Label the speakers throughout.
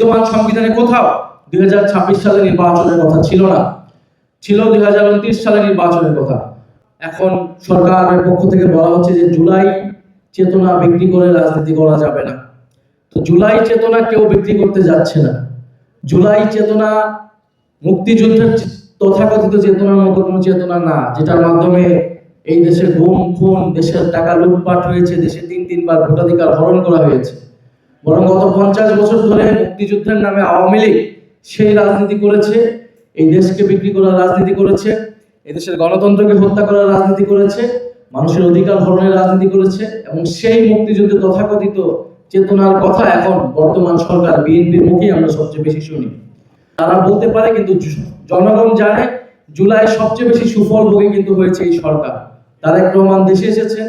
Speaker 1: বিদ্যমান সংবিধানে কোথাও 2026 সালে নির্বাচনের কথা ছিল না, ছিল 2029 সালে নির্বাচনের কথা। এখন সরকারের পক্ষ থেকে বলা হচ্ছে যে জুলাই চেতনা বিক্রি করে রাজনীতি করা যাবে না। তো জুলাই চেতনা কেউ বিক্রি করতে যাচ্ছে না। জুলাই চেতনা মুক্তিযুদ্ধের তথাকথিত চেতনার মতো কোনো চেতনা না, যেটার মাধ্যমে এই দেশে গুম খুন, দেশের টাকা লুটপাট হয়েছে, দেশে তিনবার ভোটাধিকার হরণ করা হয়েছে। বরং গত 50 বছর ধরে মুক্তিযুদ্ধের নামে আওয়ামী লীগ সেই রাজনীতি করেছে, এই দেশকে বিক্রি করার রাজনীতি করেছে, এদেশের গণতন্ত্রকে হত্যা করার রাজনীতি করেছে, মানুষের অধিকার হরণের রাজনীতি করেছে। এবং সেই মুক্তিযুদ্ধে তথাকথিত চেতনার কথা এখন বর্তমান সরকার বিএনপির মুখেই আমরা সবচেয়ে বেশি শুনি। তারা বলতে পারে, কিন্তু জনগণ জানে জুলাই সবচেয়ে বেশি সুফল ভোগী কিন্তু হয়েছে এই সরকার। তারেক রহমান দেশে এসেছেন,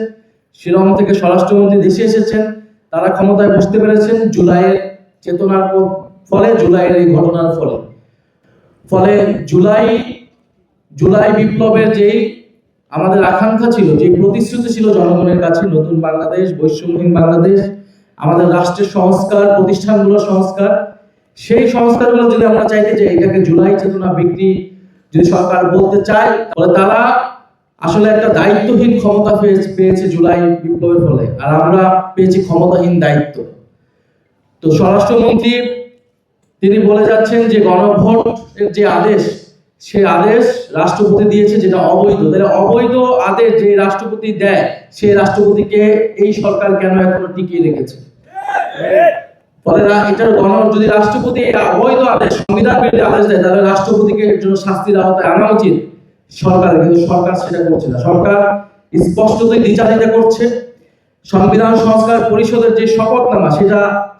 Speaker 1: শিলং থেকে স্বরাষ্ট্রমন্ত্রী দেশে এসেছেন, তারা ক্ষমতায় বসতে পেরেছেন জুলাইয়ের চেতনার ফলে, জুলাইয়ের এই ঘটনার ফলে জুলাই বিপ্লবের যেই আমাদের আকাঙ্ক্ষা ছিল, যে প্রতিশ্রুতি ছিল জনগণের কাছে, নতুন বাংলাদেশ, বৈষম্যহীন বাংলাদেশ, আমাদের রাষ্ট্রের সংস্কার, প্রতিষ্ঠানগুলোর সংস্কার, সেই সংস্কারগুলো যদি আমরা চাইতে যে এটাকে জুলাই চেতনা বিক্রি যদি সরকার বলতে চায়, তাহলে তারা আসলে একটা দায়িত্বহীন ক্ষমতা পেয়েছে জুলাই বিপ্লবের ফলে, আর আমরা পেয়েছি ক্ষমতাহীন দায়িত্ব। তো স্বরাষ্ট্রমন্ত্রী তিনি বলে যাচ্ছেন যে গণভোটের যে আদেশ, সেই আদেশ রাষ্ট্রপতি দিয়েছে, যেটা অবৈধ। তাহলে অবৈধ আদেশ যে রাষ্ট্রপতি দেয়, সেই রাষ্ট্রপতিকে এই সরকার কেন এখনো টিকিয়ে রেখেছে? ফলে এটার যদি রাষ্ট্রপতি অবৈধ আদেশ, সংবিধান বিরোধী আদেশ দেয়, তাহলে রাষ্ট্রপতিকে এর জন্য শাস্তির আওতায় আনা উচিত সরকার, কিন্তু সরকার সেটা করছে না। সরকার স্পষ্টতই দ্বিচারিতা করছে। সংবিধান সংস্কার পরিষদের যে শপথনামা,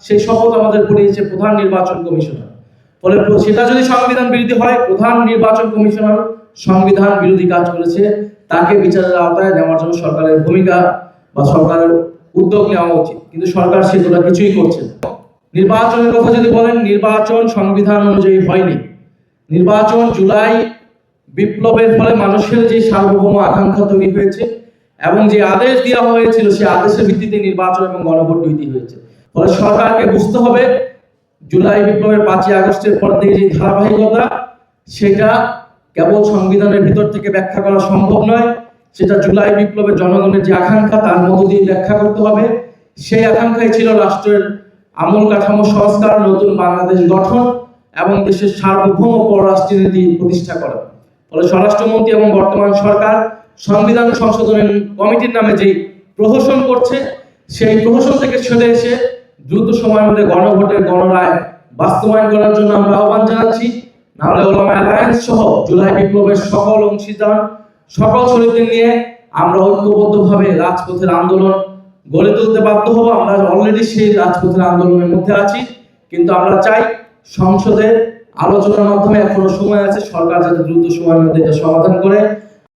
Speaker 1: সেই শপথ আমাদের পড়িয়েছে প্রধান নির্বাচন কমিশনার। ফলে সেটা যদি সংবিধান বিরোধী হয়, প্রধান নির্বাচন কমিশনার সংবিধান বিরোধী কাজ করেছে, তাকে বিচারের আওতায় নেওয়ার জন্য সরকারের ভূমিকা বা সরকারের উদ্যোগ নেওয়া উচিত, কিন্তু সরকার সেটা কিছুই করছে না। নির্বাচনের কথা যদি বলেন, নির্বাচন সংবিধান অনুযায়ী হয়নি। নির্বাচন জুলাই বিপ্লবের ফলে মানুষের যে সার্বভৌম আকাঙ্ক্ষা তৈরি হয়েছে এবং যে আদেশ দেওয়া হয়েছিল, সেই আদেশের ভিত্তিতে নির্বাচন এবং গণভোট দুইটি হয়েছে। ফলে সরকারকে বুঝতে হবে জুলাই বিপ্লবের 5ই আগস্টের পর থেকে যে ধারাবাহিকতা, সেটা কেবল সংবিধানের ভিতর থেকে ব্যাখ্যা করা সম্ভব নয়, সেটা জুলাই বিপ্লবের জনগণের যে আকাঙ্ক্ষা, তার মধ্য দিয়ে ব্যাখ্যা করতে হবে। সেই আকাঙ্ক্ষাই ছিল রাষ্ট্রের আমূল কাঠামো সংস্কার, নতুন বাংলাদেশ গঠন এবং দেশের সার্বভৌম পররাষ্ট্রনীতি প্রতিষ্ঠা করা। ফলে স্বরাষ্ট্রমন্ত্রী এবং বর্তমান সরকার সংবিধান সংশোধনের কমিটির নামে যেই প্রহসন করছে, সেই প্রহসন থেকে সরে এসে দ্রুত সময়ের মধ্যে গণভোটের গণরায় বাস্তবায়ন করার জন্য আমরা আহ্বান জানাচ্ছি। নাহলে ওলামা অ্যালায়েন্স সহ জুলাই বিপ্লবের সকল অংশীদার, সকল শহীদদের নিয়ে আমরা ঐক্যবদ্ধভাবে রাজপথের আন্দোলন গড়ে তুলতে বাধ্য হব। আমরা অলরেডি সেই রাজপথের আন্দোলনের মধ্যে আছি, কিন্তু আমরা চাই সংসদে আলোচনার মাধ্যমে, এখনো সময় আছে, সরকার যাতে দ্রুত সময়ের মধ্যে এটা সমাধান করে